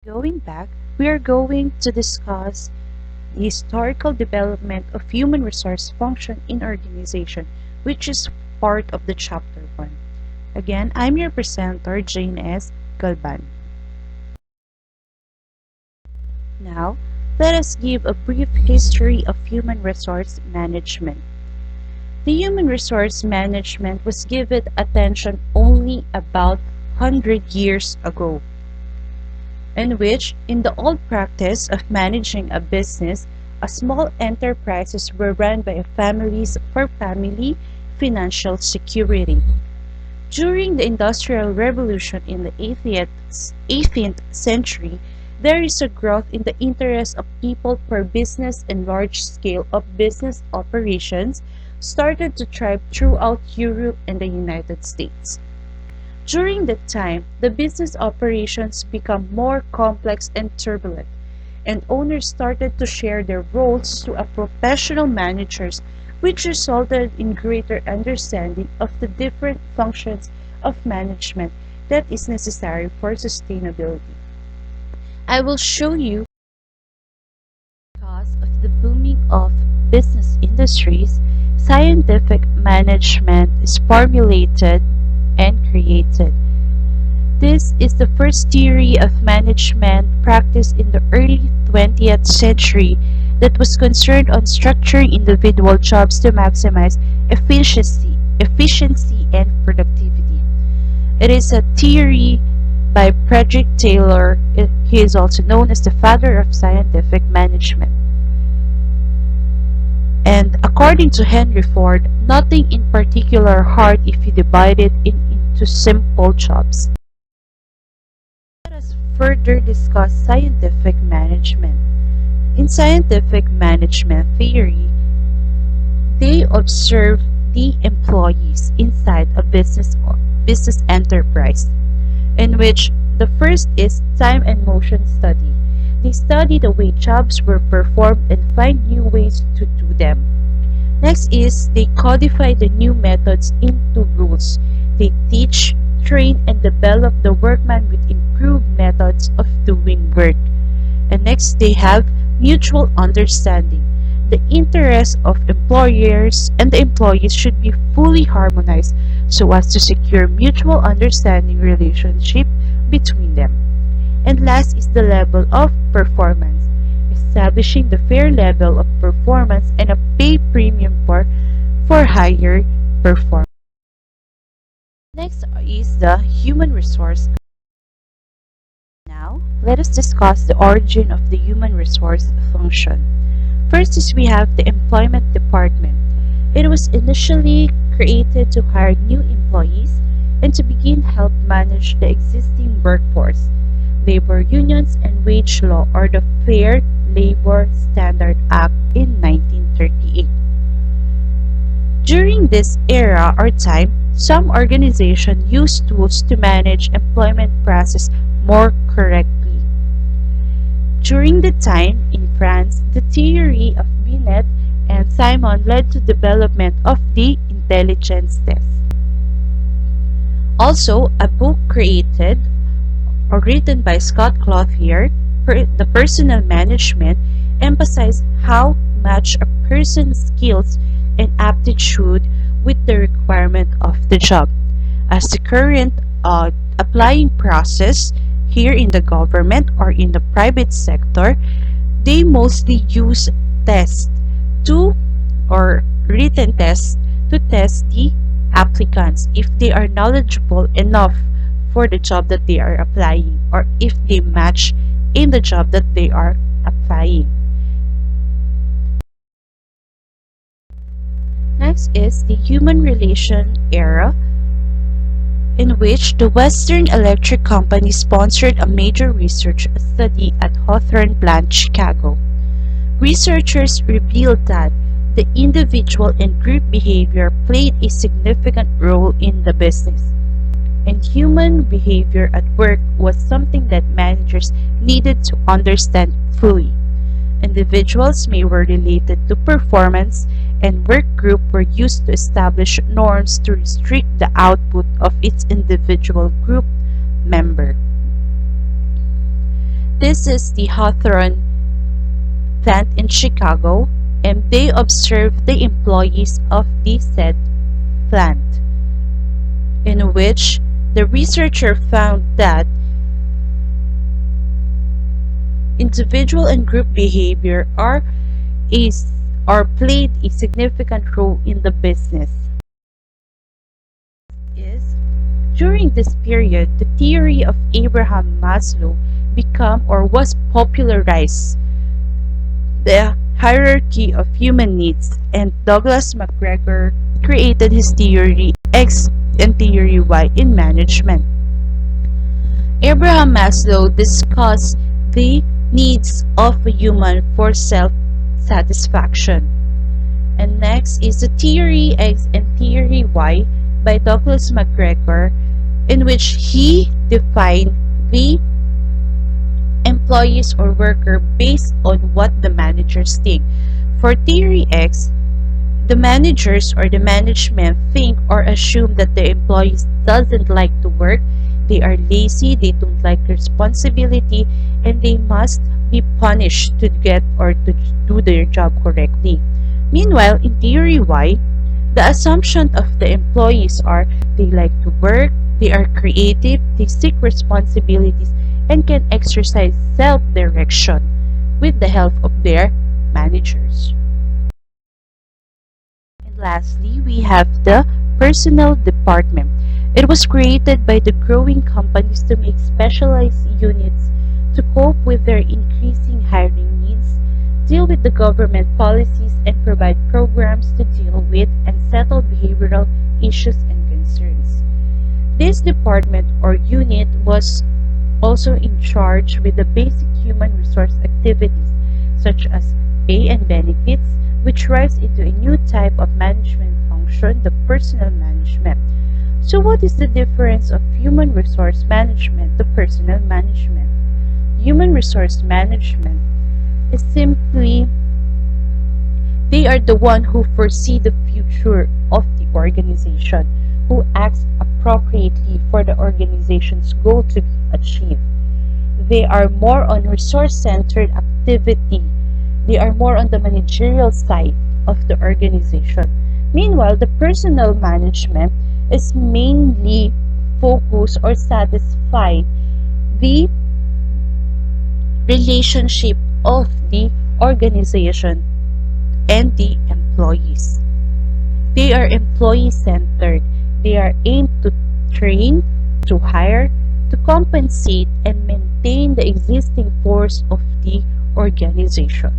Going back, we are going to discuss the historical development of human resource function in organization, which is part of the chapter 1. Again, I'm your presenter, Jane S. Galban. Now, let us give a brief history of human resource management. The human resource management was given attention only about 100 years ago, in which, in the old practice of managing a business, a small enterprises were run by families for family financial security. During the Industrial Revolution in the 18th century, there is a growth in the interest of people for business, and large scale of business operations started to thrive throughout Europe and the United States. During that time, the business operations become more complex and turbulent, and owners started to share their roles to a professional managers, which resulted in greater understanding of the different functions of management that is necessary for sustainability. I will show you because of the booming of business industries, scientific management is formulated and created. This is the first theory of management practiced in the early 20th century that was concerned on structuring individual jobs to maximize efficiency and productivity. It is a theory by Frederick Taylor. He is also known as the father of scientific management. And according to Henry Ford, nothing in particular hard if you divide it into simple jobs. Let us further discuss scientific management. In scientific management theory, they observe the employees inside a business enterprise, in which the first is time and motion study. They study the way jobs were performed and find new ways to do them. Next is they codify the new methods into rules. They teach, train, and develop the workman with improved methods of doing work. And next, they have mutual understanding. The interests of employers and the employees should be fully harmonized so as to secure mutual understanding relationship between them. And last is the level of performance, establishing the fair level of performance and a pay premium for higher performance. Next is the human resource. Now, let us discuss the origin of the human resource function. First is we have the employment department. It was initially created to hire new employees and to begin help manage the existing workforce. Labor unions and wage law or the Fair Labor Standard Act in 1938. During this era or time, some organizations used tools to manage employment process more correctly. During the time in France, the theory of Binet and Simon led to development of the intelligence test. Also, a book created or written by Scott Clothier, The Personal Management, emphasized how much a person's skills and aptitude with the requirement of the job. As the current applying process here in the government or in the private sector, they mostly use tests to or written tests to test the applicants if they are knowledgeable enough for the job that they are applying or if they match in the job that they are applying. Next is the human relation era, in which the Western Electric Company sponsored a major research study at Hawthorne Plant, Chicago. Researchers revealed that the individual and group behavior played a significant role in the business, and human behavior at work was something that managers needed to understand fully. Individuals may were related to performance, and work group were used to establish norms to restrict the output of its individual group member. This is the Hawthorne plant in Chicago, and they observed the employees of the said plant, in which the researcher found that individual and group behavior a, are played a significant role in the business. Is During this period, the theory of Abraham Maslow became or was popularized, the hierarchy of human needs, and Douglas MacGregor created his theory X and theory Y in management. Abraham Maslow discussed the needs of a human for self-satisfaction. And next is the theory X and theory Y by Douglas MacGregor, in which he defined the employees or worker based on what the managers think. For theory X, the managers or the management think or assume that the employees doesn't like to work, they are lazy, they don't like responsibility, and they must be punished to get or to do their job correctly. Meanwhile, in theory Y, the assumption of the employees are they like to work, they are creative, they seek responsibilities, and can exercise self-direction with the help of their managers. And lastly, we have the personnel department. It was created by the growing companies to make specialized units to cope with their increasing hiring needs, deal with the government policies, and provide programs to deal with and settle behavioral issues and concerns. This department or unit was also in charge with the basic human resource activities such as pay and benefits, which rise into a new type of management function, the personnel management. So what is the difference of human resource management to personnel management? Human resource management is simply they are the one who foresee the future of the organization, who acts appropriately for the organization's goal to be achieved. They are more on resource-centered activity. They are more on the managerial side of the organization. Meanwhile, the personnel management is mainly focused or satisfied the relationship of the organization and the employees. They are employee-centered. They are aimed to train, to hire, to compensate, and maintain the existing force of the organization.